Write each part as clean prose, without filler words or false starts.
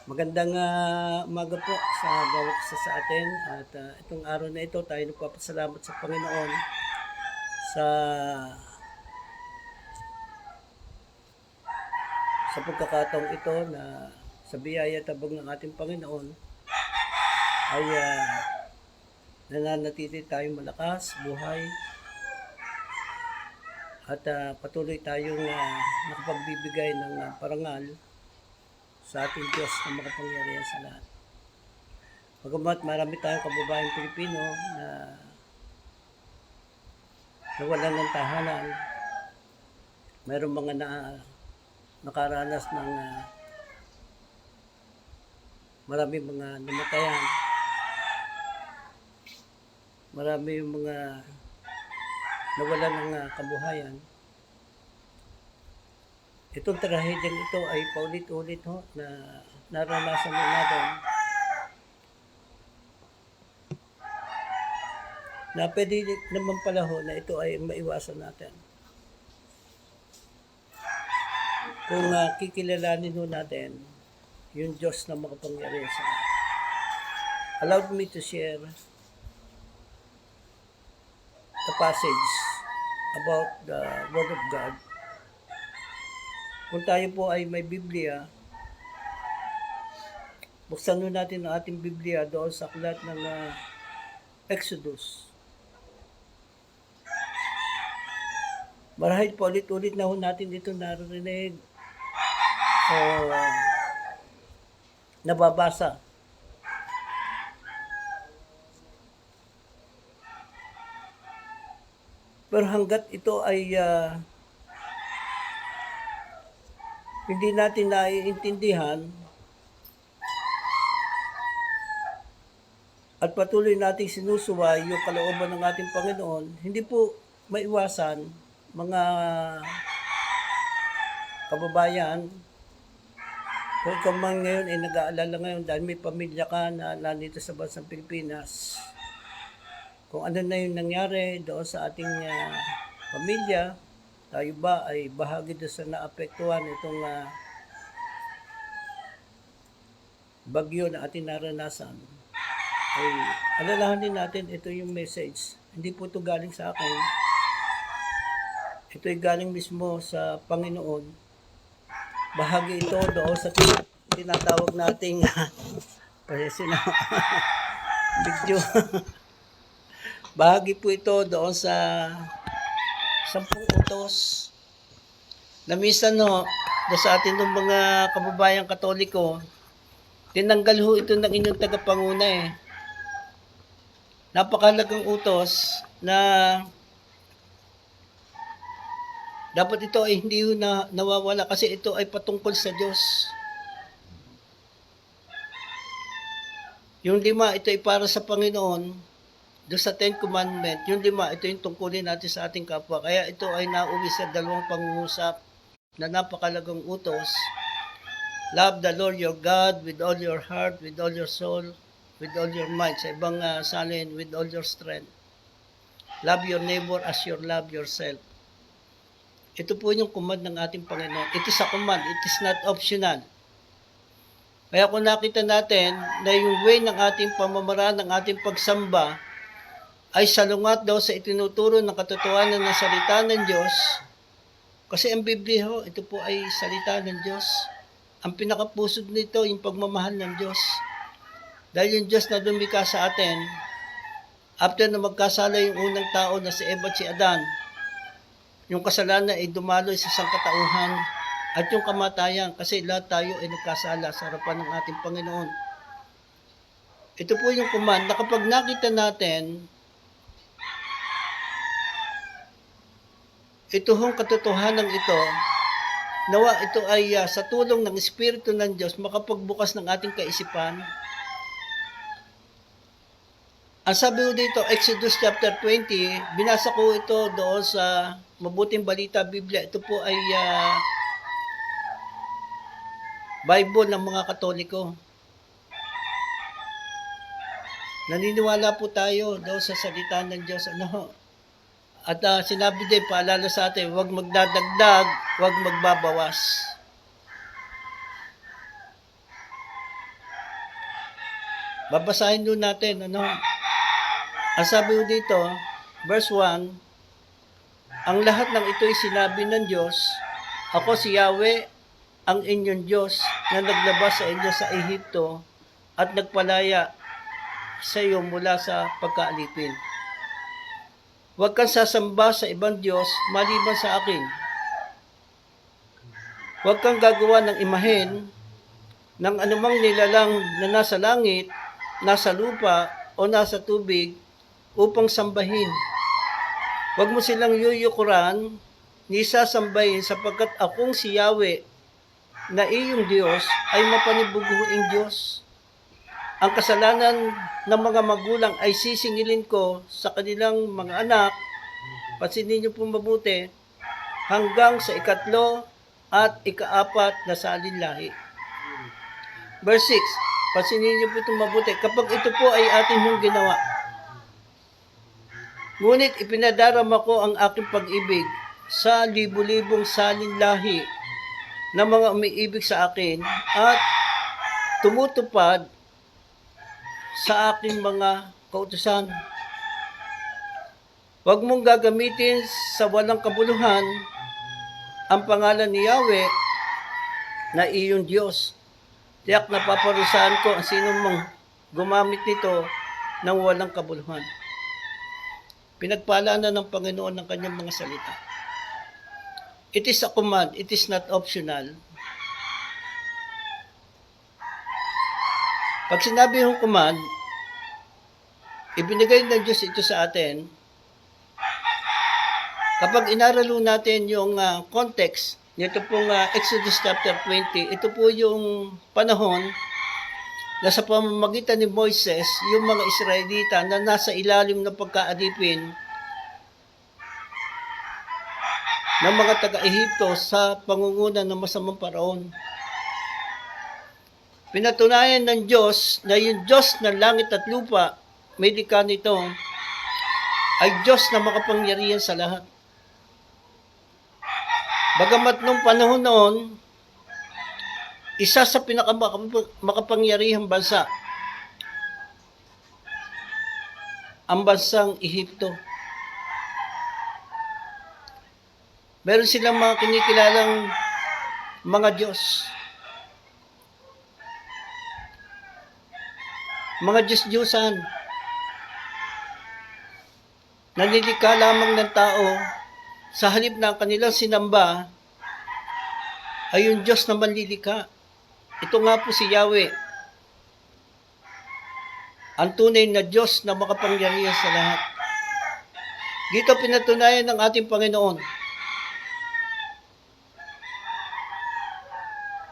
Magandang umaga po sa bawat isa sa atin at itong araw na ito tayo nagpapasalamat sa Panginoon sa pagkakataong ito na sa biyaya at tabag ng ating Panginoon ay nananatili tayong malakas, buhay at patuloy tayong nakapagbibigay ng parangal sa ating Diyos na makapangyarihan sa lahat. Bagamat marami tayong kababayang Pilipino na nawalan ng tahanan, mayroong mga nakaranas ng maraming mga namatayan, marami yung mga nawalan ng kabuhayan. Itong trahedyang ito ay paulit-ulit na naranasan natin na pwede naman pala na ito ay maiwasan natin. Kung kikilalanin natin yung Diyos na makapangyarihan sa lahat. Allow me to share the passage about the Word of God. Kung tayo po ay may Biblia, buksan natin ang ating Biblia doon sa aklat ng Exodus. Marahil po ulit-ulit na natin dito naririnig o nababasa. Pero hanggat ito ay hindi natin naiintindihan at patuloy nating sinusuway yung kalooban ng ating Panginoon, hindi po maiwasan mga kababayan, kung ikaw man ngayon ay nag-aalala ngayon dahil may pamilya ka na nandito sa bansang Pilipinas, kung ano na yung nangyari doon sa ating pamilya, tayo ba ay bahagi doon sa naapektuhan itong bagyo na ating naranasan, ay alalahanin natin ito yung message. Hindi po ito galing sa akin. Ito ay galing mismo sa Panginoon. Bahagi ito doon sa tinatawag nating video. Bahagi po ito doon sa 10 utos na minsan doon sa atin ng mga kababayang Katoliko, tinanggal ito ng inyong tagapanguna Napakahalagang utos na dapat ito ay hindi na nawawala kasi ito ay patungkol sa Diyos. Yung 5, ito ay para sa Panginoon. Doon sa 10 Commandment, yung 5, ito yung tungkulin natin sa ating kapwa. Kaya ito ay nauwi sa 2 pangungusap na napakahalagang utos. Love the Lord your God with all your heart, with all your soul, with all your mind. Sa ibang salin, with all your strength. Love your neighbor as you love yourself. Ito po yung command ng ating Panginoon. It is a command. It is not optional. Kaya kung nakita natin na yung way ng ating pamamaraan, ng ating pagsamba, ay salungat daw sa itinuturo ng katotohanan ng salita ng Diyos. Kasi ang Biblia ito po ay salita ng Diyos. Ang pinakapusod nito, yung pagmamahal ng Diyos. Dahil yung Diyos na lumikha sa atin, after na magkasala yung unang tao na si Eva at si Adan, yung kasalanan ay dumaloy sa sangkatauhan at yung kamatayan kasi lahat tayo ay nagkasala sa harapan ng ating Panginoon. Ito po yung command na kapag nakita natin ito hong katotohanan ito, nawa ito ay sa tulong ng Espiritu ng Diyos makapagbukas ng ating kaisipan. Ang sabi ko dito, Exodus chapter 20, binasa ko ito doon sa Mabuting Balita Biblia. Ito po ay Bible ng mga Katoliko. Naniniwala po tayo doon sa salita ng Diyos. At sinabi din, paalala sa atin, huwag magdadagdag, huwag magbabawas. Babasahin doon natin, ano? Ang sabi ko dito, verse 1, ang lahat ng ito'y sinabi ng Diyos, ako si Yahweh, ang inyong Diyos, na naglabas sa inyo sa Ehipto at nagpalaya sa iyo mula sa pagkaalipin. Huwag kang sasamba sa ibang Diyos maliban sa akin. Huwag kang gagawa ng imahen ng anumang nilalang na nasa langit, nasa lupa, o nasa tubig upang sambahin. Huwag mo silang yuyukuran ni sasambahin sapagkat akong si Yahweh na iyong Diyos ay mapanibuguing Diyos. Ang kasalanan ng mga magulang ay sisingilin ko sa kanilang mga anak, pansinin niyo po mabuti, hanggang sa ikatlo at ikaapat na salinlahi. Verse 6, pansinin niyo po itong mabuti, kapag ito po ay atin mong ginawa, ngunit ipinadarama ko ang aking pag-ibig sa libu-libong salinlahi na mga umiibig sa akin at tumutupad sa aking mga kautusan. Huwag mong gagamitin sa walang kabuluhan ang pangalan ni Yahweh na iyong Diyos. Tiyak na paparusahan ko ang sino mang gumamit nito ng walang kabuluhan. Pinagpala na ng Panginoon ng kanyang mga salita. It is a command, it is not optional. Pag sinabi yung command, ibinigay ng Diyos ito sa atin. Kapag inaralo natin yung context, nito pong Exodus chapter 20, ito po yung panahon na sa pamamagitan ni Moises, yung mga Israelita na nasa ilalim ng pagkaalipin ng mga taga-Ehipto sa pangunguna ng masamang paraon. Pinatunayan ng Diyos na yung Diyos ng langit at lupa, may likha nito, ay Diyos na makapangyarihan sa lahat. Bagamat nung panahon noon, isa sa pinakamakapangyarihang bansa, ang bansang Ehipto. Meron silang mga kinikilalang mga Diyos. Mga Diyos-Diyosan. Nanilikha lamang ng tao sa halip na kanilang sinamba ay yung Diyos na manlilikha. Ito nga po si Yahweh. Ang tunay na Diyos na makapangyarihan sa lahat. Dito pinatunayan ng ating Panginoon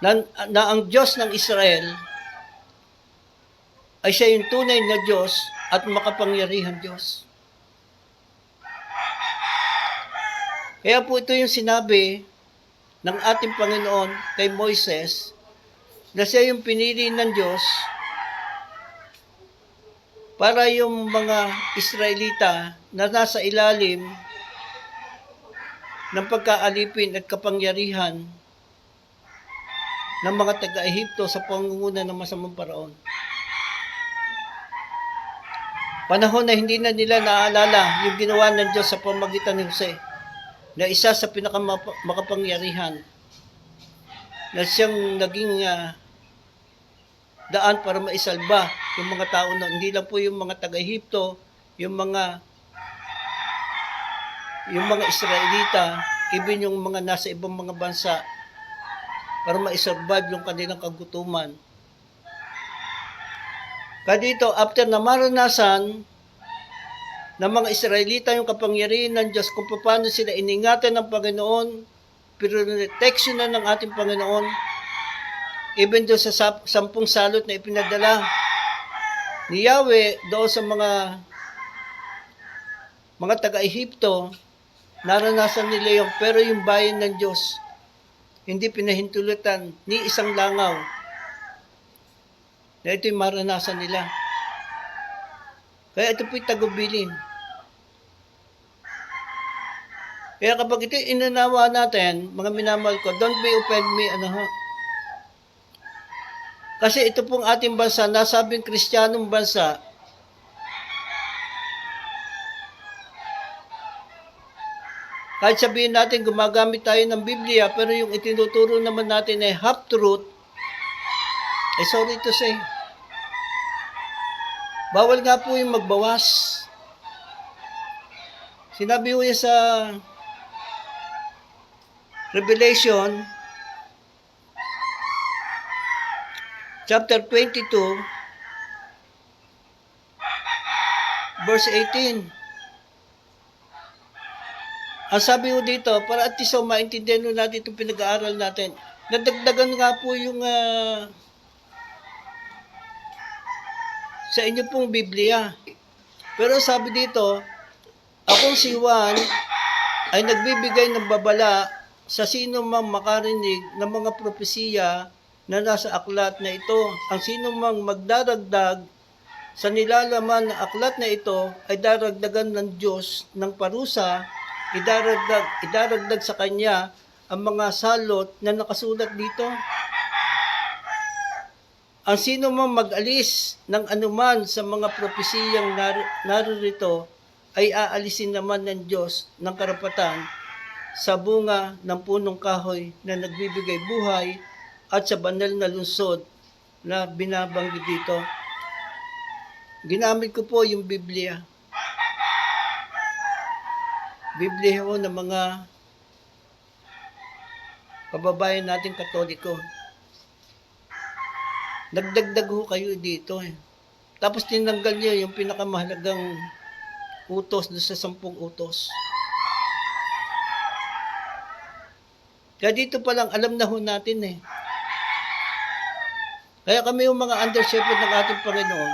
na ang Diyos ng Israel ay siya yung tunay na Diyos at makapangyarihan Diyos. Kaya po ito yung sinabi ng ating Panginoon kay Moises na siya yung pinili ng Diyos para yung mga Israelita na nasa ilalim ng pagkaalipin at kapangyarihan ng mga taga-Ehipto sa pangunguna ng masamang paraon. Panahon na hindi na nila naaalala yung ginawa ng Diyos sa pamamagitan ni Jose, na isa sa pinakamakapangyarihan, na siyang naging daan para maisalba yung mga tao na hindi lang po yung mga taga-Ehipto, yung mga Israelita, even yung mga nasa ibang mga bansa, para maisurvive yung kanilang kagutuman. Kaya dito, after na maranasan ng mga Israelita yung kapangyarihan ng Diyos kung paano sila iningatan ng Panginoon, proteksyonan ng ating Panginoon, even doon sa 10 salot na ipinadala ni Yahweh doon sa mga taga-Ehipto, naranasan nila yung, pero yung bayan ng Diyos, hindi pinahintulutan ni isang langaw na ito'y maranasan nila. Kaya ito po'y tagubilin. Kaya kapag ito'y inanawa natin, mga minamahal ko, don't be offend me, Kasi ito pong ating bansa, nasabing Kristiyanong bansa, kahit sabihin natin gumagamit tayo ng Biblia, pero yung itinuturo naman natin ay half-truth, sorry to say, bawal nga po yung magbawas. Sinabi ko yan sa Revelation, chapter 22, verse 18. Ang sabi ko dito, para at least maintindihan natin itong pinag-aaral natin, nadagdagan nga po yung sa inyo pong Biblia. Pero sabi dito, akong si Juan ay nagbibigay ng babala sa sino mang makarinig ng mga propesiya na nasa aklat na ito. Ang sino mang magdaragdag sa nilalaman ng aklat na ito ay daragdagan ng Diyos ng parusa, idaragdag sa kanya ang mga salot na nakasulat dito. Ang sino mang mag-alis ng anuman sa mga propesiyang naririto ay aalisin naman ng Diyos ng karapatan sa bunga ng punong kahoy na nagbibigay buhay at sa banal na lungsod na binabanggit dito. Ginamit ko po yung Biblia. Biblia ho ng mga kababayan nating Katoliko. Nagdagdag ho kayo dito eh. Tapos tinanggal niya yung pinakamahalagang utos doon sa 10 utos. Kaya dito pa lang alam na ho natin eh. Kaya kami yung mga under shepherd ng ating Panginoon,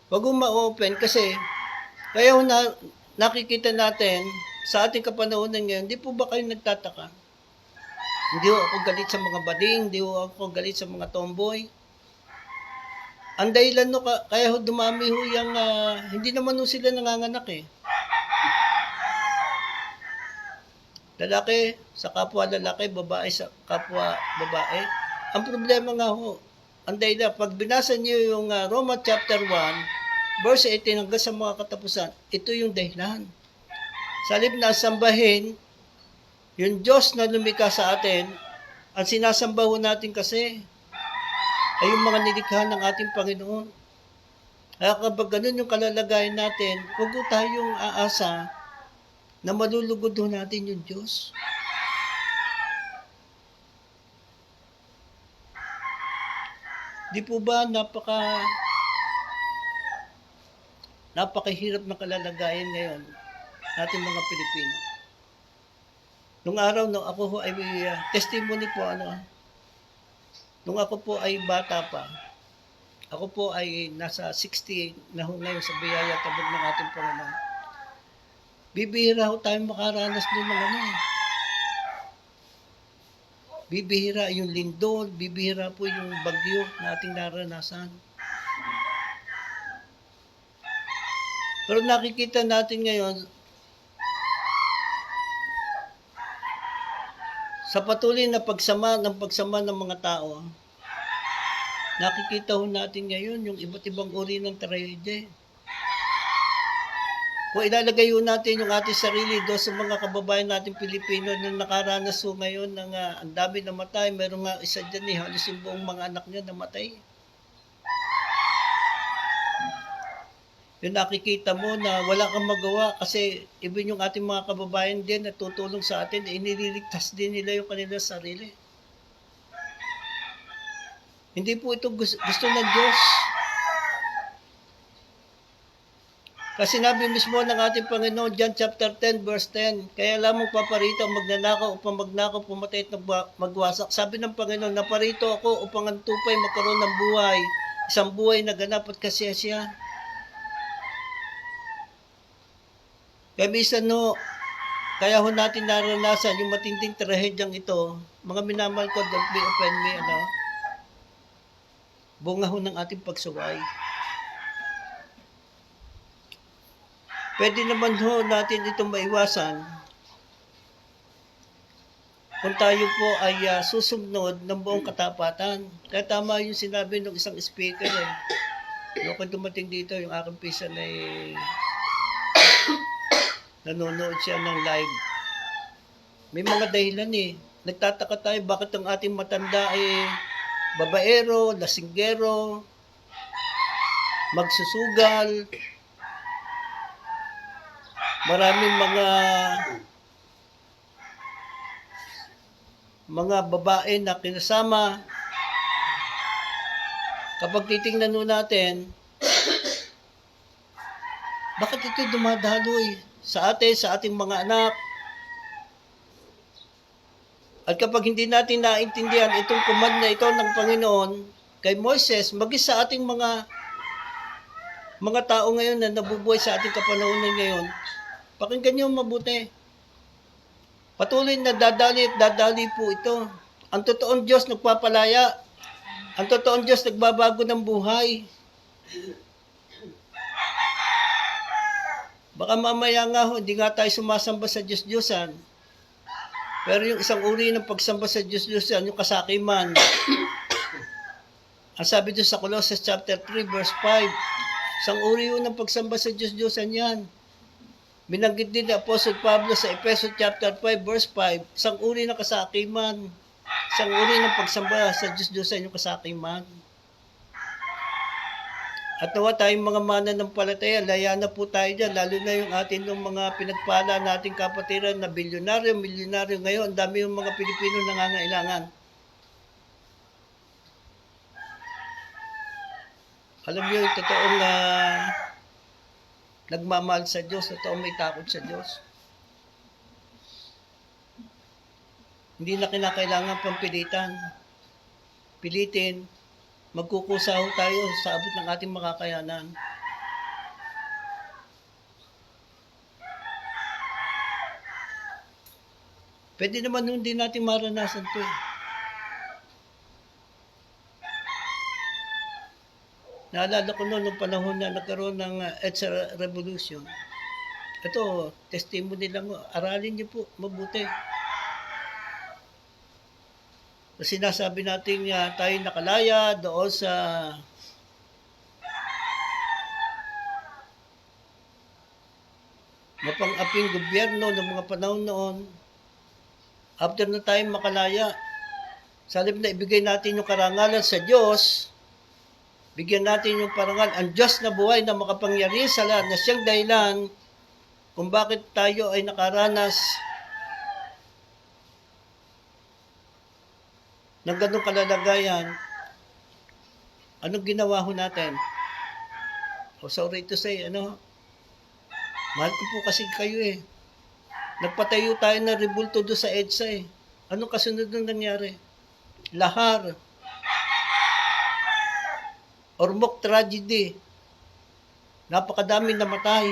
wag mo ma-open kasi kaya ho nakikita natin sa ating kapanahonan ngayon, di po ba kayo nagtataka? Hindi ho ako galit sa mga bading, hindi ho ako galit sa mga tomboy. Ang dahilan no, kaya ho dumami ho yung, hindi naman ho sila nanganganak eh. Lalaki sa kapwa lalaki, babae sa kapwa babae. Ang problema nga ho, ang dahilan, pag binasa niyo yung Roma chapter 1, verse 18 hanggang sa mga katapusan, ito yung dahilan. Sa halip na sambahin, yung Diyos na lumikha sa atin, ang sinasamba ho natin kasi ay yung mga nilikha ng ating Panginoon. Kaya kapag ganun yung kalalagayan natin, huwag ho tayong aasa na malulugod ho natin yung Diyos. Di po ba napakahirap na kalalagayan ngayon natin mga Pilipino? Nung araw, nung ako ho ay testimony po, nung ako po ay bata pa, ako po ay nasa 60 na ho ngayon sa biyaya tabog ng ating Panginoon. Bibihira ho tayo makaranas doon ng bibihira yung lindol, bibihira po yung bagyo na ating naranasan. Pero nakikita natin ngayon, sa patuloy na pagsama ng mga tao, nakikita ho natin ngayon yung iba't ibang uri ng trahedya. Kung ilalagay ho natin yung ating sarili doon sa mga kababayan natin Pilipino na nakaranas ho ngayon ng ang dami namatay, meron nga isa dyan halos yung buong mga anak niya namatay. Yung nakikita mo na wala kang magawa kasi even yung ating mga kababayan din na tutulong sa atin, nililigtas din nila yung kanilang sarili. Hindi po ito gusto ng Diyos. Kasi sinabi mismo ng ating Panginoon, John chapter 10, verse 10, kaya lamang paparito ang magnanakaw upang magnakaw, pumatay at magwasak. Sabi ng Panginoon, naparito ako upang ang tupay magkaroon ng buhay, isang buhay na ganap at kasiyasiya. Kaya minsan kaya ho natin naranasan yung matinding trahedyang ito, mga minamahal ko, don't be offend me, bunga ho ng ating pagsuway. Pwede naman ho natin itong maiwasan kung tayo po ay susunod ng buong katapatan. Kaya tama yung sinabi ng isang speaker eh. Yung dumating dito, yung aking pisan ay nanonood siya ng live. May mga dahilan eh. Nagtataka tayo bakit ang ating matanda ay babaero, lasinggero, magsusugal, maraming mga babae na kinasama. Kapag titingnan nun natin, bakit ito dumadaloy sa ating mga anak? At kapag hindi natin naintindihan itong command na ito ng Panginoon kay Moises, maging sa ating mga tao ngayon na nabubuhay sa ating kapanahonan ngayon, pakinggan niyo mabuti. Patuloy na dadali at dadali po ito. Ang totoong Diyos nagpapalaya. Ang totoong Diyos nagbabago ng buhay. Baka mamaya nga hindi nga tayo sumasamba sa Diyos-Diyosan. Pero yung isang uri ng pagsamba sa Diyos-Diyosan, yung kasakiman. Ang sabi doon sa Colossus chapter 3 verse 5, isang uri yun ng pagsamba sa Diyos-Diyosan yan. Binanggit din ni Apostle Pablo sa Ephesians chapter 5 verse 5, isang uri ng kasakiman. Isang uri ng pagsamba sa Diyos-Diyosan yung kasakiman. At nawa tayong mga mananampalataya, laya na po tayo dyan, lalo na yung atin ng mga pinagpala nating kapatiran na bilyonaryo, milyonaryo ngayon, ang dami yung mga Pilipino nangangailangan. Alam niyo, yung totoong nagmamahal sa Diyos, totoong may takot sa Diyos. Hindi na kinakailangan pang pilitin, magkukusaw tayo sa abot ng ating makakayanan. Pwede naman hindi natin maranasan ito eh. Naalala ko noon nung panahon na nagkaroon ng EDSA Revolution. Ito, testimony lang, aralin niyo po mabuti. Sinasabi natin tayo nakalaya doon sa mapang-aping gobyerno ng mga panahon noon. After na tayo makalaya, sa halip na ibigay natin yung karangalan sa Diyos, bigyan natin yung parangal, ang Diyos na buhay na makapangyarihan sa lahat, na siyang dahilan kung bakit tayo ay nakaranas ng ganong kalalagayan. Anong ginawa ho natin? Sorry to say, mahal ko po kasi kayo eh. Nagpatayo tayo ng rebulto doon sa EDSA eh. Anong kasunod nung nangyari? Lahar. Ormoc tragedy. Napakadaming namatay.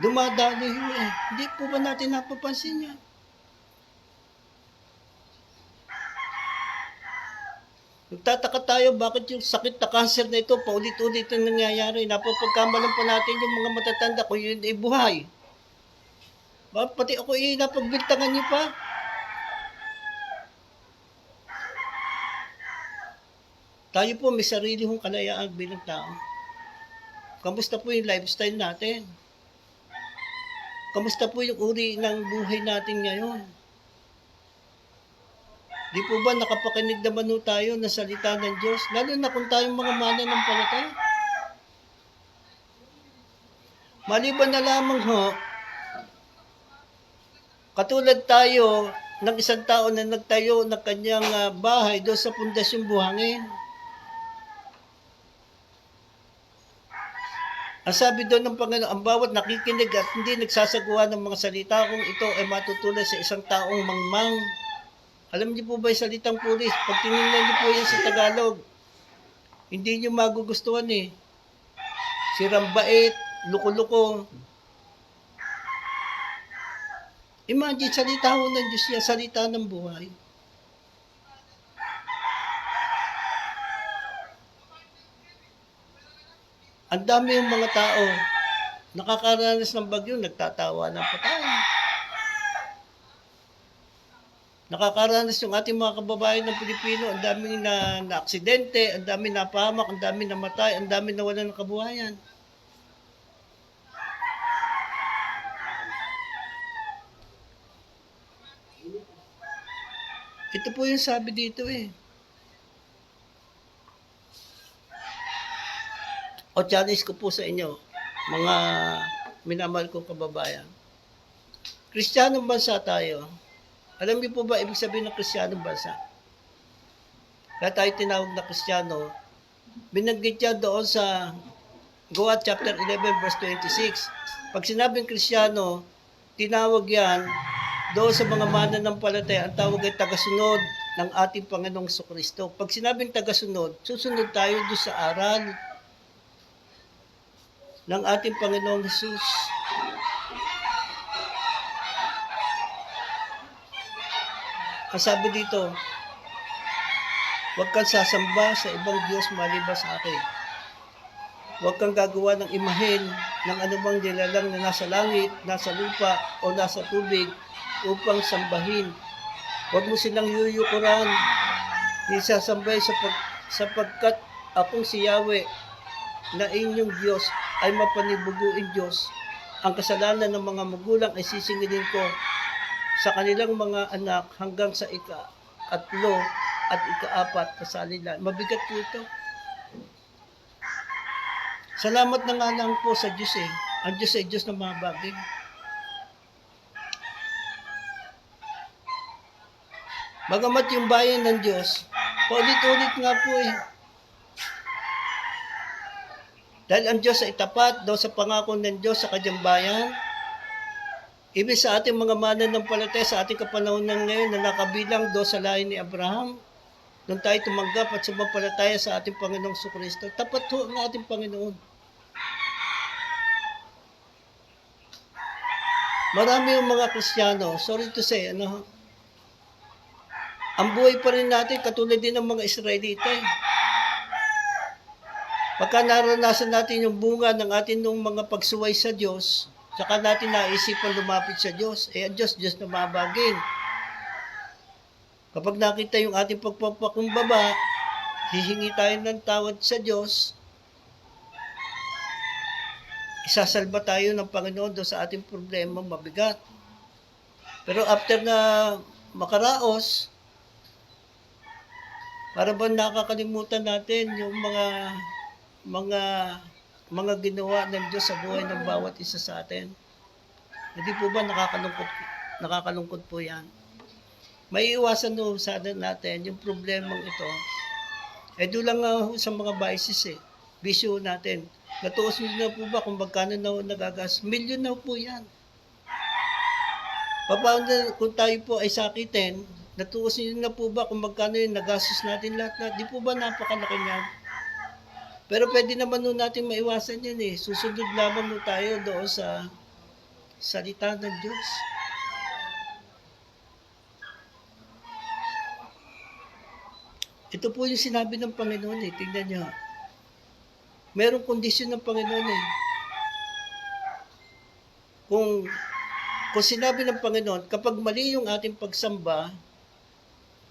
Dumadali eh. Hindi po ba natin napapansin yan? Nagtataka tayo bakit yung sakit na cancer na ito paulit-ulit na nangyayari. Napapagkamalan pa natin yung mga matatanda kung yun ay buhay. Pati ako napagbintangan niyo pa. Tayo po may sarili hong kalayaan bilang tao. Kamusta po yung lifestyle natin? Kamusta po yung uri ng buhay natin ngayon? Di po ba nakapakinig naman ho tayo ng salita ng Diyos? Lalo na kung tayong mga mananampalataya. Maliban na lamang ho, katulad tayo ng isang tao na nagtayo ng kanyang bahay doon sa pundasyong buhangin. Ang sabi doon ng Panginoon, ang bawat nakikinig at hindi nagsasagawa ng mga salita kung ito ay matutunan sa isang taong mangmang. Alam niyo po ba yung salitang pulis? Pag tinignan niyo po yan sa Tagalog, hindi niyo magugustuhan eh. Sirambait, luko-luko. Imagine, salita ho ng Diyos yan, salita ng buhay. Ang dami yung mga tao, nakakaranas ng bagyo, nagtatawa ng patay. Nakakaranas yung ating mga kababayan ng Pilipino, ang daming na aksidente, ang daming napahamak, ang daming namatay, ang daming nawalan ng kabuhayan. Ito po yung sabi dito eh. O challenge ko po sa inyo, mga minamahal kong kababayan. Kristiyanong bansa tayo. Alam niyo po ba ibig sabihin ng Kristiyanong bansa? Kaya tayo tinawag na Kristiyano, binanggit niya doon sa Goa chapter 11 verse 26. Pag sinabing Kristiyano, tinawag yan doon sa mga mananampalataya, ang tawag ay tagasunod ng ating Panginoong Jesucristo. Pag sinabing tagasunod, susunod tayo doon sa aral ng ating Panginoong Jesus. Ang sabi dito, huwag kang sasamba sa ibang Diyos maliban sa akin. Huwag kang gagawa ng imahen ng anumang nilalang na nasa langit, nasa lupa, o nasa tubig upang sambahin. Huwag mo silang yuyukuran, ni sasambay sapagkat akong si Yahweh na inyong Diyos ay mapanibuguin Diyos. Ang kasalanan ng mga magulang ay sisingilin ko sa kanilang mga anak hanggang sa ika-3 at ika-4 kasalinan. Mabigat po ito. Salamat na nga lang po sa Diyos eh. Ang Diyos ay Diyos ng mga bagay. Bagamat yung bayan ng Diyos, paulit-ulit nga po eh. Dahil ang Diyos ay tapat daw sa pangako ng Diyos sa kanyang bayan, ibig sa ating mga mananampalataya sa ating kapanahon ng ngayon na nakabilang doon sa lahi ni Abraham, nung tayo tumanggap at sumampalataya sa ating Panginoong Jesucristo, tapat ho ang ating Panginoon. Marami yung mga Kristiyano, sorry to say, ang buhay pa rin natin katulad din ng mga Israelita. Pagka naranasan natin yung bunga ng ating nung mga pagsuway sa Diyos, saka natin naisipan lumapit sa Diyos, ang Diyos na mabagin. Kapag nakita yung ating pagpapakumbaba, hihingi tayo ng tawad sa Diyos, isasalba tayo ng Panginoon doon sa ating problema mabigat. Pero after na makaraos, para ba nakakalimutan natin yung mga ginawa ng Diyos sa buhay ng bawat isa sa atin? Hindi po ba nakakalungkot po yan? May iwasan no sana natin yung problemang ito. Doon lang sa mga vices bisyo natin. Natuos nyo na po ba kung magkano na nagagas? Milyon na po yan. Paano kung tayo po ay sakitin, natuos nyo na po ba kung magkano yung nagastos natin lahat? Di po ba napakalaki niyan? Pero pwede naman nun natin maiwasan yan eh. Susunod lamang mo tayo doon sa salita ng Diyos. Ito po yung sinabi ng Panginoon eh. Tingnan niyo. Merong kondisyon ng Panginoon eh. Kung sinabi ng Panginoon, kapag mali yung ating pagsamba,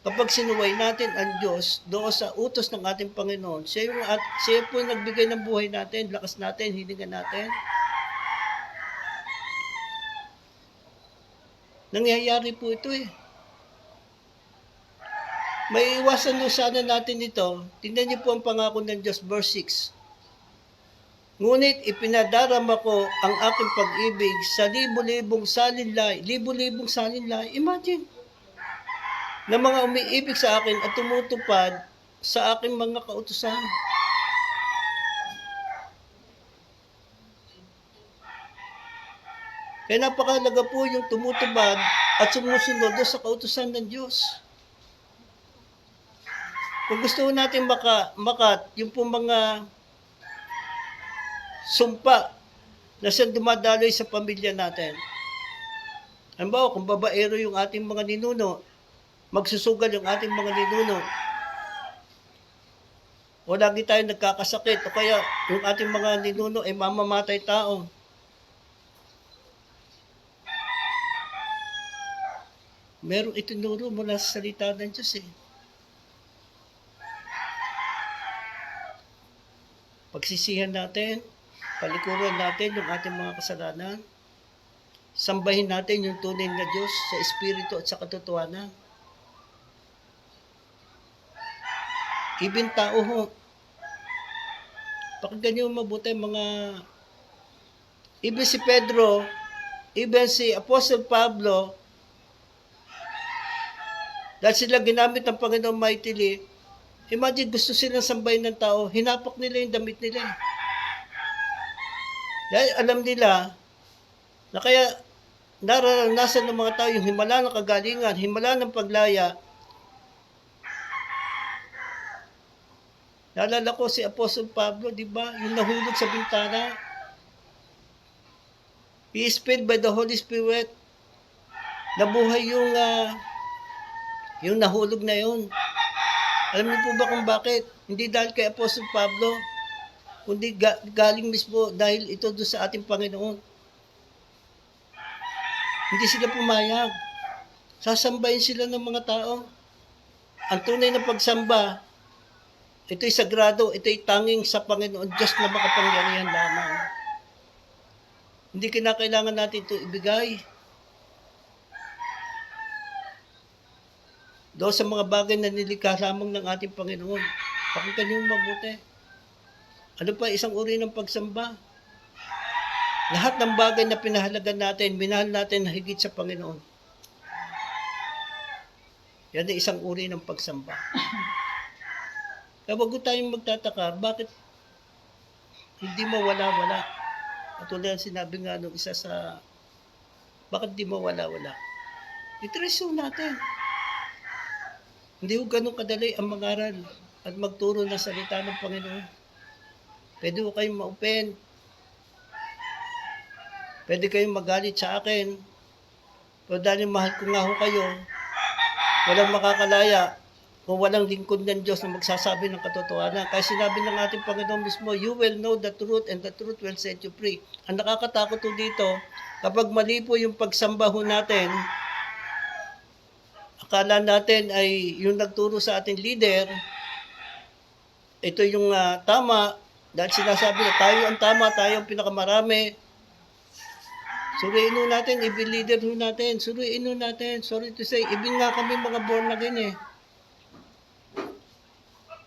kapag sinuway natin ang Diyos doon sa utos ng ating Panginoon, siya po yung nagbigay ng buhay natin, lakas natin, hininga natin. Nangyayari po ito eh. May iwasan doon sana natin ito. Tingnan niyo po ang pangako ng Diyos, verse 6. Ngunit ipinadarama ko ang aking pag-ibig sa libo-libong salinlay. Libo-libong salinlay. Imagine. Na mga umiibig sa akin at tumutupad sa aking mga kautusan. Kaya napakalaga po yung tumutupad at sumusunod sa kautusan ng Diyos. Kung gusto natin makat yung po mga sumpa na siyang dumadaloy sa pamilya natin. Halimbawa, kung babaero yung ating mga ninuno, magsusugal yung ating mga ninuno. O lagi tayo nagkakasakit o kaya yung ating mga ninuno ay mamamatay tao. Merong itinuro mula sa salita ng Diyos eh. Pagsisihan natin, palikuran natin yung ating mga kasalanan, sambahin natin yung tunay na Diyos sa Espiritu at sa katotohanan. Even tao ho, pakinggan niyo mabuti mga, even si Pedro, even si Apostle Pablo, dahil sila ginamit ng Panginoon mightily, imagine gusto silang sambahin ng tao, hinapak nila yung damit nila. Dahil alam nila na kaya nararanasan ng mga tao yung himala ng kagalingan, himala ng paglaya. Naalala ko si Apostle Pablo, di ba? Yung nahulog sa bintana. He is filled by the Holy Spirit. Nabuhay yung nahulog na yun. Alam niyo po ba kung bakit? Hindi dahil kay Apostle Pablo, kundi galing mismo dahil ito doon sa ating Panginoon. Hindi sila pumayag. Sasambahin sila ng mga tao. Ang tunay na pagsamba, ito'y sagrado, ito'y tanging sa Panginoon Diyos na makapangyarihan lamang. Hindi kinakailangan natin ito ibigay. Doon sa mga bagay na nilikha lamang ng ating Panginoon. Pakinggan niyo mabuti. Ano pa isang uri ng pagsamba? Lahat ng bagay na pinahalagan natin, minahal natin na higit sa Panginoon. Yan ay isang uri ng pagsamba. Kaya wag tayong magtataka, bakit hindi mawala-wala? At tulad sinabi nga nung isa sa, bakit di mawala-wala? Itreso natin. Hindi ko ganun kadali ang mangaral at magturo ng salita ng Panginoon. Pwede ko kayong ma-open. Pwede kayong magalit sa akin. Pero dahil mahal ko nga ho kayo, walang makakalaya kung walang lingkod ng Diyos na magsasabi ng katotohanan. Kaya sinabi ng ating Panginoon mismo, you will know the truth and the truth will set you free. Ang nakakatakot po dito, kapag mali po yung pagsamba ho natin, akala natin ay yung nagturo sa ating leader, ito yung tama, dahil sinasabi na tayo ang tama, tayo ang pinakamarami. Suriin ho natin, even leader ho natin, suriin ho natin, sorry to say, even nga kami mga born again eh.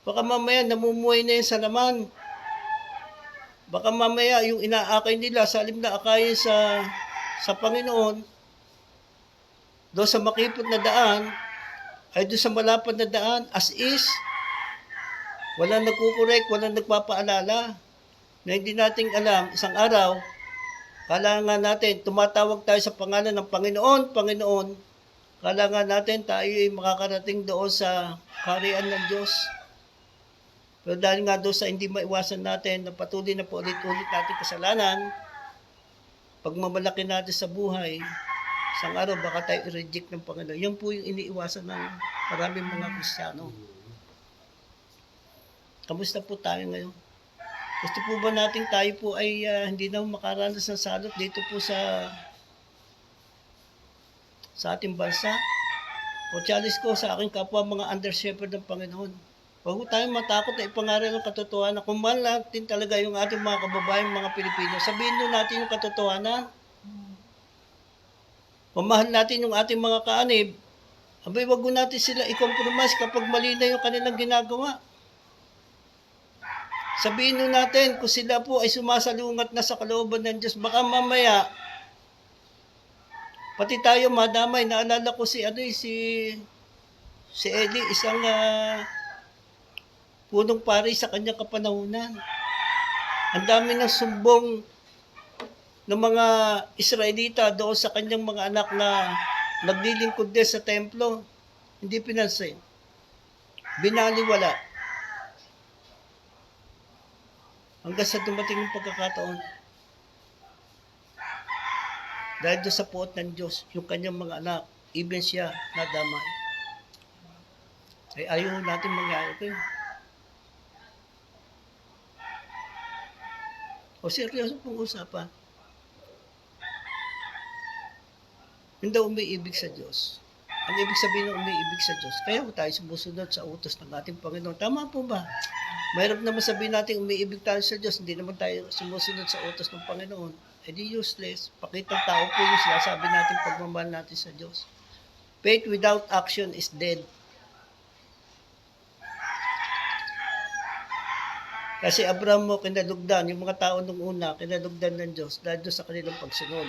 Baka mamaya namumuhay na yun sa laman. Baka mamaya yung inaakay nila sa alim na akayin sa Panginoon, doon sa makipot na daan, ay doon sa malapad na daan, as is, walang nagkukorek, walang nagpapaalala, na hindi nating alam, isang araw, kailangan natin, tumatawag tayo sa pangalan ng Panginoon, Panginoon, kailangan natin tayo ay makakarating doon sa kaharian ng Diyos. Pero dahil nga doon sa hindi maiwasan natin, na patuloy na po ulit-ulit natin kasalanan, pagmamalaki natin sa buhay, isang araw baka tayo i-reject ng Panginoon. Yan po yung iniiwasan ng maraming mga Kristiyano. Kamusta po tayo ngayon? Gusto po ba natin tayo po ay hindi na makaranas ng salot dito po sa ating bansa? O challenge ko sa aking kapwa mga under-shepherd ng Panginoon. Huwag po tayong matakot na ipangaral ng katotohanan. Kung mahal natin talaga yung ating mga kababayan, mga Pilipino, sabihin nyo natin yung katotohanan. Kung mahal natin yung ating mga kaanib, abay, wag natin sila i-compromise kapag mali na yung kanilang ginagawa. Sabihin nyo natin, kung sila po ay sumasalungat na sa kalooban ng Diyos, baka mamaya, pati tayo madamay. Naalala ko si Eli, isang punong pari sa kanyang kapanahunan. Ang dami ng sumbong ng mga Israelita doon sa kanyang mga anak na naglilingkod din sa templo. Hindi pinansin. Binaliwala. Hanggang sa dumating yung pagkakataon. Dahil doon sa puot ng Diyos, yung kanyang mga anak, even siya nadamay. Ay ayaw natin mangyari ito. O seryoso pong usapan. Hindi umiibig sa Diyos. Ang ibig sabihin ng umiibig sa Diyos, kaya tayo sumusunod sa utos ng ating Panginoon. Tama po ba? Mahirap naman sabihin natin umiibig tayo sa Diyos, hindi naman tayo sumusunod sa utos ng Panginoon. E di useless. Pakitang tao po yung sinasabi natin pagmamahal natin sa Diyos. Faith without action is dead. Kasi Abraham mo kinalugdan, yung mga tao nung una, kinalugdan ng Diyos dahil sa kanilang pagsunod.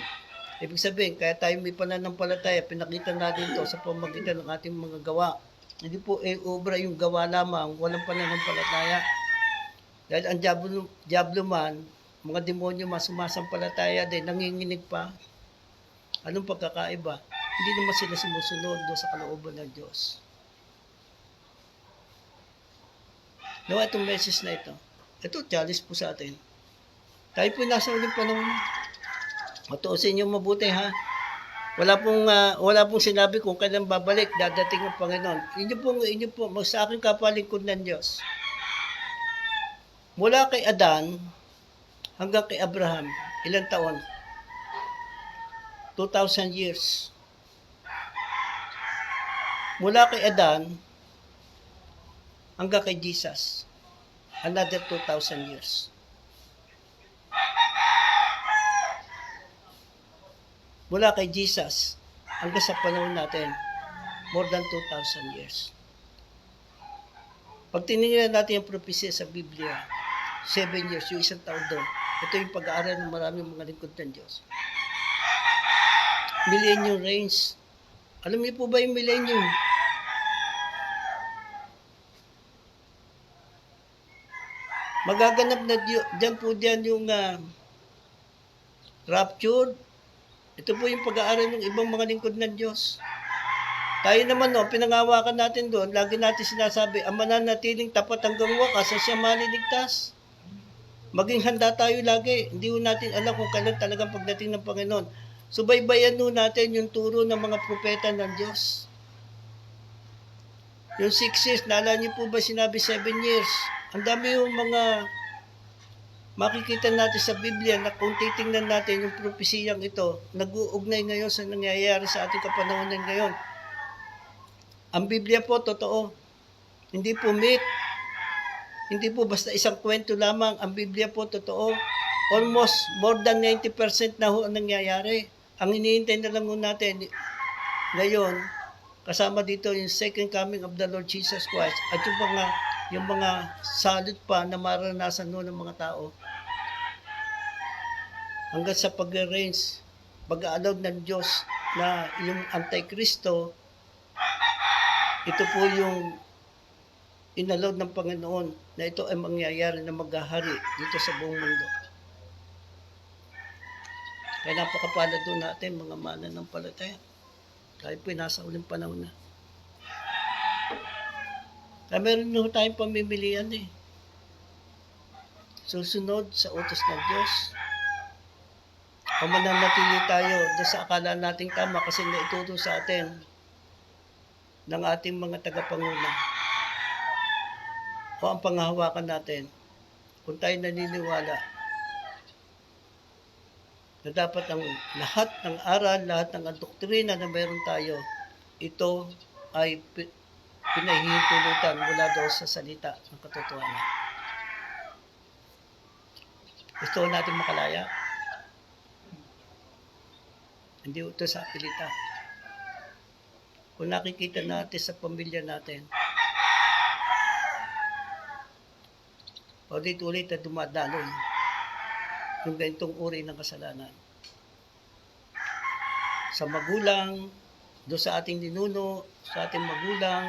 Ibig sabihin, kaya tayo may pananampalataya, pinakita natin ito sa pamamagitan ng ating mga gawa. Hindi po obra yung gawa lamang, walang pananampalataya. Dahil ang diablo man, mga demonyo man, sumasampalataya din, nanginginig pa. Anong pagkakaiba? Hindi naman sila sumusunod doon sa kalooban ng Diyos. Nawa itong message na ito. Ito, challenge po sa atin. Tayo po nasa uling panahon. Matuusin niyo mabuti ha. Wala pong sinabi kung kailan babalik, dadating ang Panginoon. Inyo po, sa aking kapalingkod ng Diyos. Mula kay Adan hanggang kay Abraham, ilang taon? 2,000 years. Mula kay Adan hanggang kay Jesus, another 2,000 years. Mula kay Jesus hanggang sa panahon natin, more than 2,000 years. Pag tinignan natin yung prophecy sa Biblia, 7 years, yung isang taon doon. Ito yung pag-aaral ng maraming mga lingkod ng Diyos. Millennium reigns. Alam niyo po ba yung millennium? Magaganap na dyan yung rapture. Ito po yung pag-aaral ng ibang mga lingkod ng Diyos. Tayo naman, pinangawakan natin doon, lagi natin sinasabi, ang mananatiling tapat hanggang wakas sa siya maliligtas. Maging handa tayo lagi. Hindi ho natin alam kung kailan talagang pagdating ng Panginoon. Subaybayan ho natin yung turo ng mga propeta ng Diyos. Yung 6 years, naalala niyo po ba sinabi 7 years? Ang dami yung mga makikita natin sa Biblia na kung titingnan natin yung propesiyang ito, nag-uugnay ngayon sa nangyayari sa ating kapanahonan ngayon. Ang Biblia po, totoo. Hindi po myth. Hindi po basta isang kwento lamang. Ang Biblia po, totoo. Almost more than 90% na ho ang nangyayari. Ang iniintay na lang ho natin ngayon, kasama dito yung second coming of the Lord Jesus Christ at yung mga salot pa na maranasan ho ng mga tao. Hanggang sa pag-arrange, pag-aalaw ng Diyos na yung Antikristo, ito po yung inalaw ng Panginoon na ito ay mangyayari na maghahari dito sa buong mundo. Kaya napakapalad doon natin mga mananampalataya. Tayo po nasa uling panahon na. Kaya meron na tayong pamimilian eh. Susunod sa utos ng Diyos. O mananatili tayo doon sa akala nating tama kasi naituro sa atin ng ating mga tagapanguna. O ang panghahawakan natin kung tayo naniniwala na dapat ang lahat ng aral, lahat ng doktrina na meron tayo, ito ay pinahihintulutan mula doon sa salita ng katotohanan. Gusto natin makalaya? Hindi ito sa pilita. Kung nakikita natin sa pamilya natin, paulit-ulit na dumadaloy yung ganitong uri ng kasalanan. Sa magulang, doon sa ating ninuno, sa ating magulang,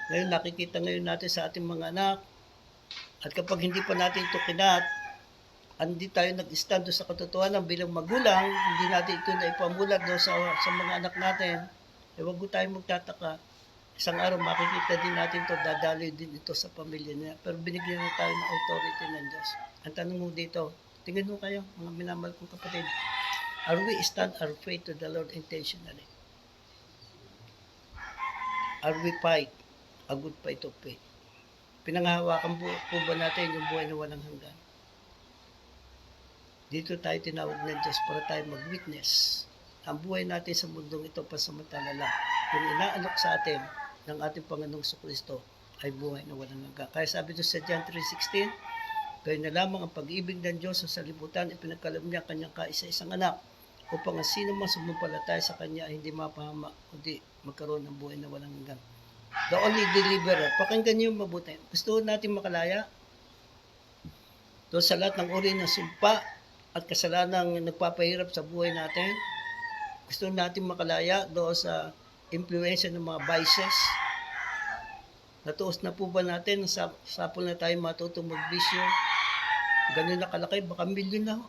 ngayon nakikita ngayon natin sa ating mga anak, at kapag hindi pa natin ito kinat, hindi tayo nag-stand doon sa katotohanan bilang magulang, hindi natin ito na ipamulat doon sa mga anak natin, huwag tayo magtataka. Isang araw makikita din natin ito, dadaloy din ito sa pamilya niya. Pero binigyan na tayo ng authority ng Diyos. Ang tanong mo dito, tingnan mo kayo, mga minamahal kong kapatid, are we stand our faith to the Lord intentionally? Are we fight a good fight of faith? Pinanghahawakan po ba natin yung buhay na walang hanggan? Dito tayo tinawag ng Diyos para tayo mag-witness. Ang buhay natin sa mundong ito pasamantala lang. Yung inaalok sa atin ng ating Panginoong Kristo ay buhay na walang hanggan. Kaya sabi doon sa John 3:16, kayo na lamang ang pag-ibig ng Diyos sa salibutan, ipinagkaloob niya kanyang kaisa-isang anak upang ang sino mang sumumpalataya sa kanya ay hindi mapahama, kundi magkaroon ng buhay na walang hanggan. The only deliverer. Pakinggan niyo mabuti. Gusto natin makalaya doon sa lahat ng uri ng sumpa at kasalanang nagpapahirap sa buhay natin. Gusto natin makalaya doon sa impluensya ng mga vices. Natuos na po ba natin sa sapol na tayo matutong magbisyo? Ganun na kalaki, baka milyon na.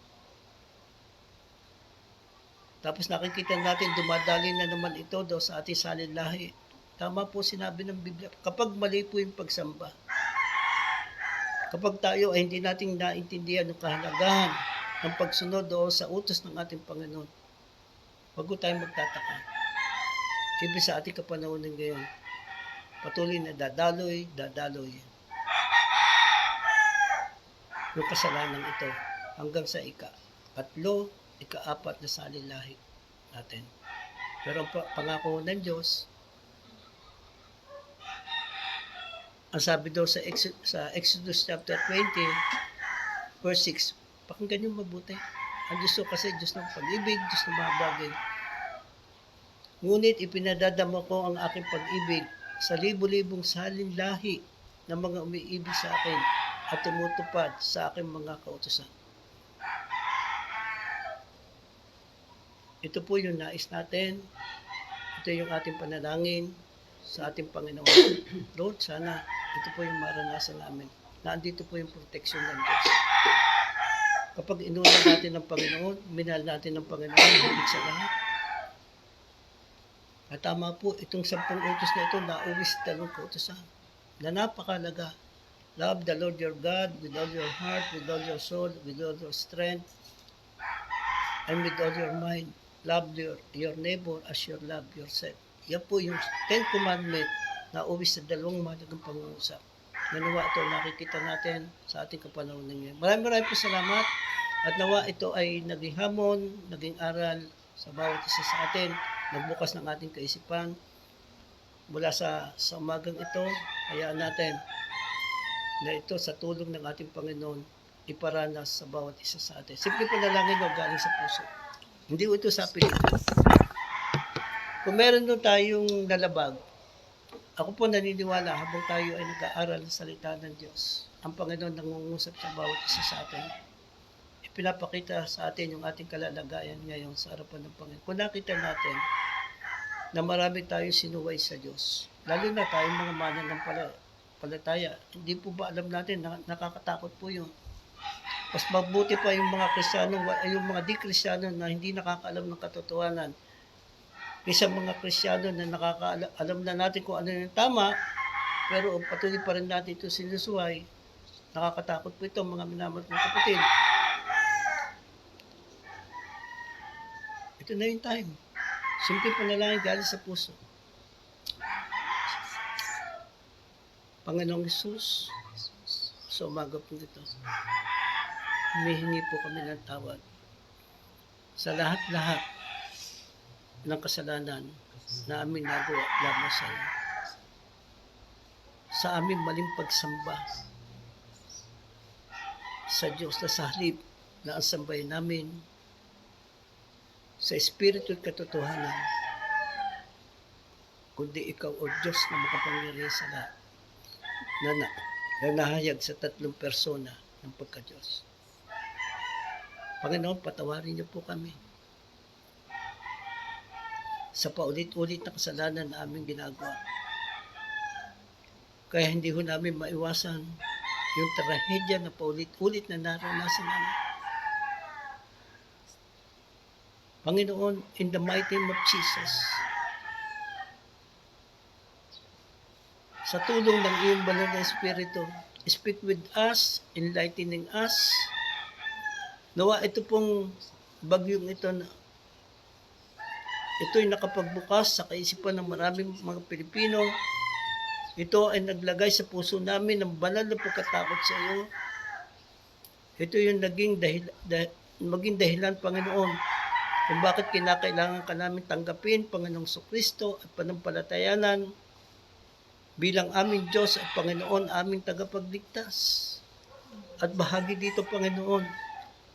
Tapos nakikita natin, dumadali na naman ito doon sa ating salinlahi. Tama po sinabi ng Biblia, kapag mali po yung pagsamba, kapag tayo ay hindi natin naintindihan ng kahalagahan ng pagsunod doon sa utos ng ating Panginoon, wag ko tayong magtataka. Siyempre sa ating kapanahon ng ngayon, patuloy na dadaloy yung kasalanan ito hanggang sa ika-3, ika-4 na salinlahi natin. Pero ang pangako ng Diyos, ang sabi daw sa Exodus chapter 20, verse 6, pakinggan niyo mabuti. Ang Diyos kasi Diyos ng pag-ibig, Diyos ng mga bagay. Ngunit ipinadadama ko ang aking pag-ibig sa libu-libong salinlahi ng mga umiibig sa akin at tumutupad sa aking mga kautusan. Ito po yung nais natin. Ito yung ating panalangin sa ating Panginoon. Lord, sana ito po yung maranasan namin. Na andito po yung protection ng Diyos. Kapag inulan natin ng Panginoon, minahal natin ng Panginoon, higit sa lahat. At tama po, itong 10 utos na ito, nauwi sa 3 kautusan na napakalaga. Love the Lord your God with all your heart, with all your soul, with all your strength, and with all your mind. Love your neighbor as you love yourself. Yan po yung 10 commandment na uwi sa 2 mahalagang pangungusap. Nawa ito nakikita natin sa ating kapanahon ngayon. Maraming po salamat at nawa ito ay naging hamon, naging aral sa bawat isa sa atin, nagbukas ng ating kaisipan mula sa umagang ito. Hayaan natin na ito sa tulong ng ating Panginoon iparanas sa bawat isa sa atin. Simple panalangin o galing sa puso. Hindi ito sa Pilipinas. Kung meron doon tayong nalabag, ako po naniniwala habang tayo ay nag-aaral ng salita ng Diyos, ang Panginoon nangungusap sa bawat isa sa atin. Ipinapakita sa atin yung ating kalalagayan ngayon sa harapan ng Panginoon. Kung nakita natin na marami tayong sinuway sa Diyos, lalo na tayong mga mananampalataya, hindi po ba alam natin na nakakatakot po yun. Mas mabuti pa yung mga Kristiyano, yung mga di-Kristiyano na hindi nakakaalam ng katotohanan. Kaysa mga Kristiyano na nakakaalam na natin kung ano yung tama, pero patuloy pa rin natin ito sinusuway. Nakakatakot po ito, mga minamahal kong kapatid. Ito na yung time. Simple panalangin galing sa puso. Panginoong Hesus, sa umaga po ito, humihingi po kami ng tawad sa lahat-lahat ng kasalanan na aming nagawa lamang sa iyo. Sa aming maling pagsamba sa Diyos na sa halip na ang sambay namin sa Espiritu at katotohanan, kundi ikaw o Diyos na makapangyarihan sa lahat na nahayag sa 3 persona ng pagka-Diyos. Panginoon, patawarin niyo po kami sa paulit-ulit na kasalanan na aming ginagawa. Kaya hindi ho namin maiwasan yung trahedya na paulit-ulit na naranasan namin. Panginoon, in the mighty name of Jesus, sa tulong ng iyong banal na Espiritu, speak with us, enlightening us. Nawa ito pong bagyong ito na ito'y nakapagbukas sa kaisipan ng maraming mga Pilipino. Ito ay naglagay sa puso namin ng banal na pagkatakot sa iyo. Ito yung naging maging dahilan, Panginoon, kung bakit kinakailangan ka namin tanggapin, Panginoong Kristo at panampalatayanan bilang aming Diyos at Panginoon, aming tagapagligtas. At bahagi dito, Panginoon,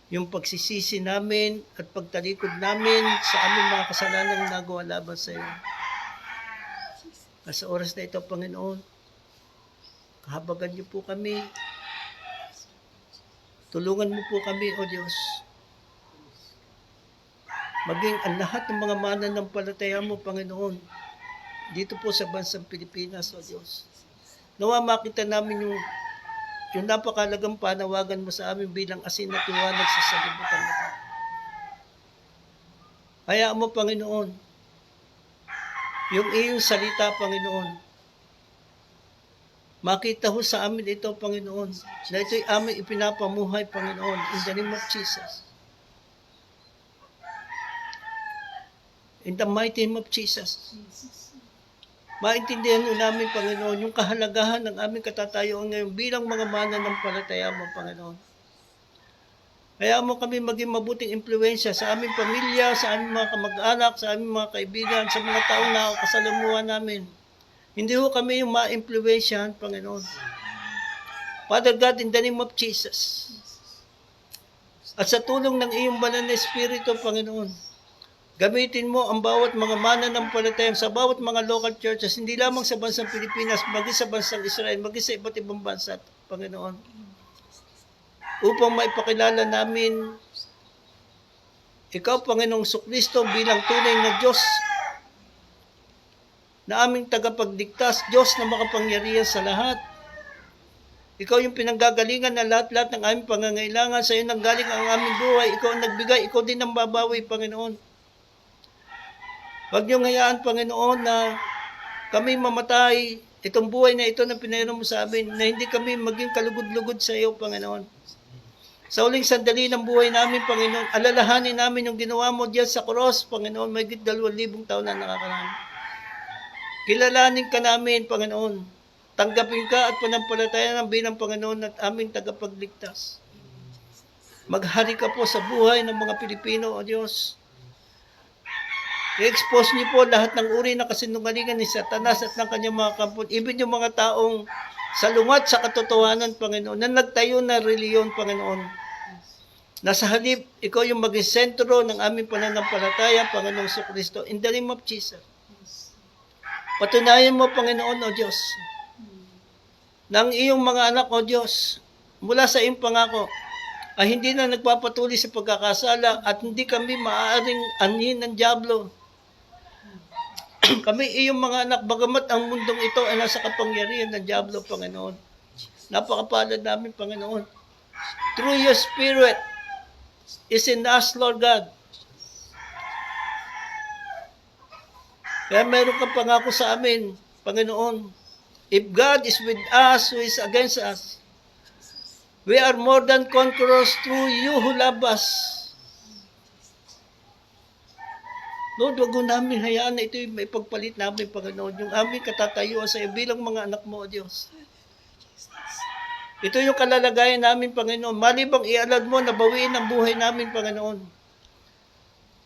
yung pagsisisi namin at pagtalikod namin sa aming mga kasalanang nagawa laban sa iyo. At sa oras na ito, Panginoon, kahabagan niyo po kami. Tulungan mo po kami, O Diyos. Maging ang lahat ng mga mananampalataya mo, Panginoon, dito po sa bansang Pilipinas, O Diyos. Nawa makita namin yung napakalagang panawagan mo sa amin bilang asin at liwanag sa sanlibutan ito. Hayaan mo, Panginoon, yung iyong salita, Panginoon, makita ho sa amin ito, Panginoon, na ito'y aming ipinapamuhay, Panginoon, in the name of Jesus. In the mighty name of Jesus. Maintindihan ho namin, Panginoon, yung kahalagahan ng aming katatayuan ngayon bilang mga mananampalataya mo, Panginoon. Kaya mo kami maging mabuting impluensya sa aming pamilya, sa aming mga kamag-anak, sa aming mga kaibigan, sa mga taong nakakasalamuha namin. Hindi ho kami yung ma-impluensyahan, Panginoon. Father God, in the name of Jesus, at sa tulong ng iyong banal na Espiritu, Panginoon, gamitin mo ang bawat mga mananampalataya sa bawat mga local churches, hindi lamang sa bansang Pilipinas, maging sa bansang Israel, maging sa iba't ibang bansa, Panginoon, upang maipakilala namin ikaw, Panginoong Kristo, bilang tunay na Diyos na aming tagapagligtas, Diyos na makapangyarihan sa lahat. Ikaw yung pinanggagalingan na lahat-lahat ng aming pangangailangan. Sa iyo nanggaling ang aming buhay. Ikaw ang nagbigay, ikaw din ang babawi, Panginoon. Huwag niyong hayaan, Panginoon, na kami mamatay, itong buhay na ito na pinayron mo sa amin, na hindi kami maging kalugod-lugod sa iyo, Panginoon. Sa uling sandali ng buhay namin, Panginoon, alalahanin namin yung ginawa mo diyan sa cross, Panginoon, may 2,000 taon na nakakaraan. Kilalanin ka namin, Panginoon. Tanggapin ka at panampalatayan ng bilang Panginoon at aming tagapagligtas. Maghari ka po sa buhay ng mga Pilipino, O Diyos. I-expose niyo po lahat ng uri ng kasinungalingan ni Satanas at ng kanyang mga kampon. Even yung mga taong salungat sa katotohanan, Panginoon, na nagtayo na reliyon, Panginoon. Nasa halip, ikaw yung maging sentro ng aming pananampalataya, Panginoong Kristo, in the name of Jesus. Patunayan mo, Panginoon, O Diyos, ng iyong mga anak, O Diyos, mula sa iyong pangako, ay hindi na nagpapatuloy sa pagkakasala at hindi kami maaaring anhin ng dyablo. Kami iyong mga anak, bagamat ang mundong ito ay nasa kapangyarihan ng dyablo, Panginoon. Napakapalad namin, Panginoon. Through your Spirit is in us, Lord God. Kaya meron kang pangako sa amin, Panginoon. If God is with us, who is against us? We are more than conquerors through you who love us. Lord, wag mo namin hayaan na ito yung may pagpalit namin, Panginoon, yung aming katatayuan sa iyo bilang mga anak mo, O Diyos. Ito yung kalalagayan namin, Panginoon. Malibang ialad mo, nabawiin ang buhay namin, Panginoon.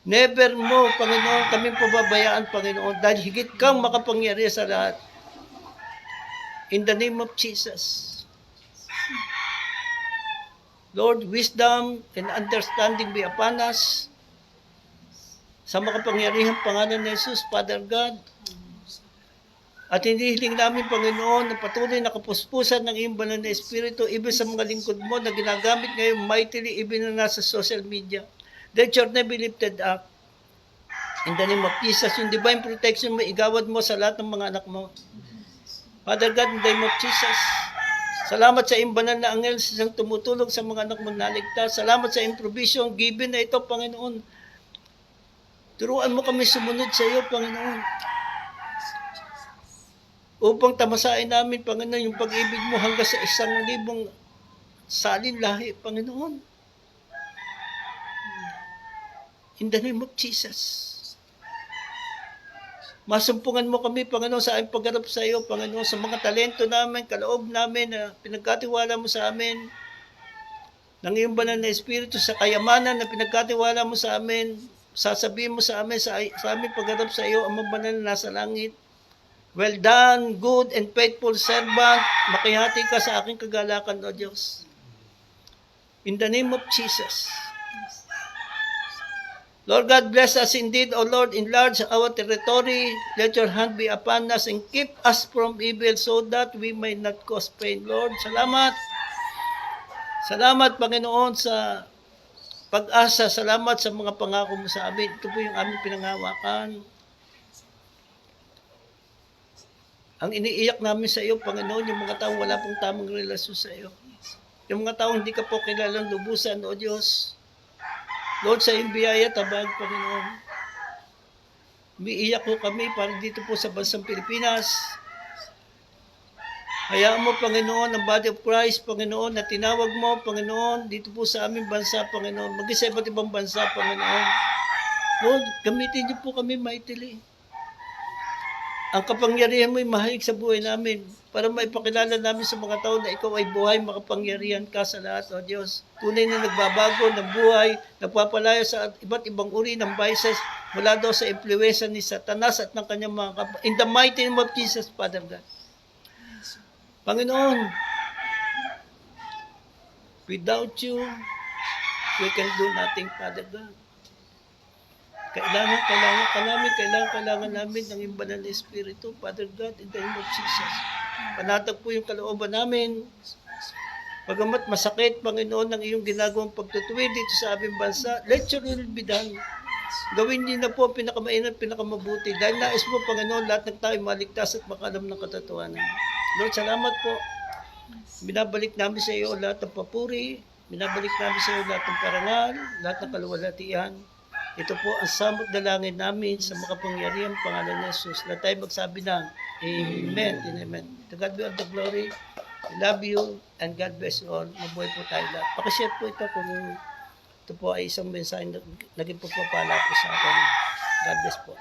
Never mo, Panginoon, kaming pababayaan, Panginoon, dahil higit kang makapangyarihan sa lahat. In the name of Jesus. Lord, wisdom and understanding be upon us. Sa makapangyarihang pangalan ni Jesus, Father God. At hinihiling namin, Panginoon, na patuloy na kapuspusan ng iyong banal na Espiritu, even sa mga lingkod mo na ginagamit ngayon mightily, even na nasa social media. Let your name be lifted up. In the name of Jesus, yung divine protection mo, igawad mo sa lahat ng mga anak mo. Father God, in the name of Jesus, salamat sa iyong banal na angel sa tumutulong sa mga anak mong naligtas. Salamat sa iyong provision given na ito, Panginoon. Turuan mo kami sumunod sa iyo, Panginoon. Upang tamasain namin, Panginoon, yung pag-ibig mo hanggang sa 1,000 salin lahi, Panginoon. In the name of Jesus. Masumpungan mo kami, Panginoon, sa aming pagharap sa iyo, Panginoon, sa mga talento namin, kaloob namin na pinagkatiwala mo sa amin. ng iyong banal na Espiritu sa kayamanan na pinagkatiwala mo sa amin. Sasabihin mo sa amin, sa aming pagharap sa iyo, Amang banal na nasa langit. Well done, good and faithful servant. Makihati ka sa aking kagalakan, O Diyos. In the name of Jesus. Lord God, bless us indeed, O Lord. Enlarge our territory. Let your hand be upon us and keep us from evil so that we may not cause pain. Lord, salamat. Salamat, Panginoon, sa pag-asa. Salamat sa mga pangako mo sa amin. Ito po yung aming pinanghawakan. Ang iniiyak namin sa iyo, Panginoon, yung mga taong wala pong tamang relasyon sa iyo. Yung mga taong hindi ka po kilalang lubusan, O Diyos. Lord, sa iyong biyaya, tabag, Panginoon. Umiiyak po kami para dito po sa bansang Pilipinas. Hayaan mo, Panginoon, ang body of Christ, Panginoon, na tinawag mo, Panginoon, dito po sa aming bansa, Panginoon. Mag-isa iba't ibang bansa, Panginoon. Lord, gamitin niyo po kami maitili. Ang kapangyarihan mo ay mahayag sa buhay namin para maipakilala namin sa mga tao na ikaw ay buhay, makapangyarihan ka sa lahat, O Diyos. Tunay na nagbabago ng buhay, nagpapalaya sa iba't ibang uri ng vices mula daw sa impluwensya ni Satanas at ng kanyang mga kapatid. In the mighty name of Jesus, Father God. Panginoon, without you, we can do nothing, Father God. Kailangan namin ng iyong banal na Espiritu, Father God, in the name of Jesus. Panatag po yung kalooban namin. Pagamat masakit, Panginoon, ng iyong ginagawang pagtutuwid dito sa aming bansa, let your will be done. Gawin niyo na po pinakamainat, pinakamabuti. Dahil nais mo, Panginoon, lahat ng tayo maligtas at makalam ng katotohanan. Lord, salamat po. Binabalik namin sa iyo lahat ng papuri. Binabalik namin sa iyo lahat ng parangal, lahat ng kaluwalhatian. Ito po ang samot dalangin namin sa makapangyarihang pangalan ni Jesus. Na tayo magsabi ng Amen and Amen. To God be all the glory. I love you and God bless you all. Mabuhay po tayo lahat. Pakishare po ito kung ito po ay isang mensahe na naging pagpapala po sa atin. God bless po.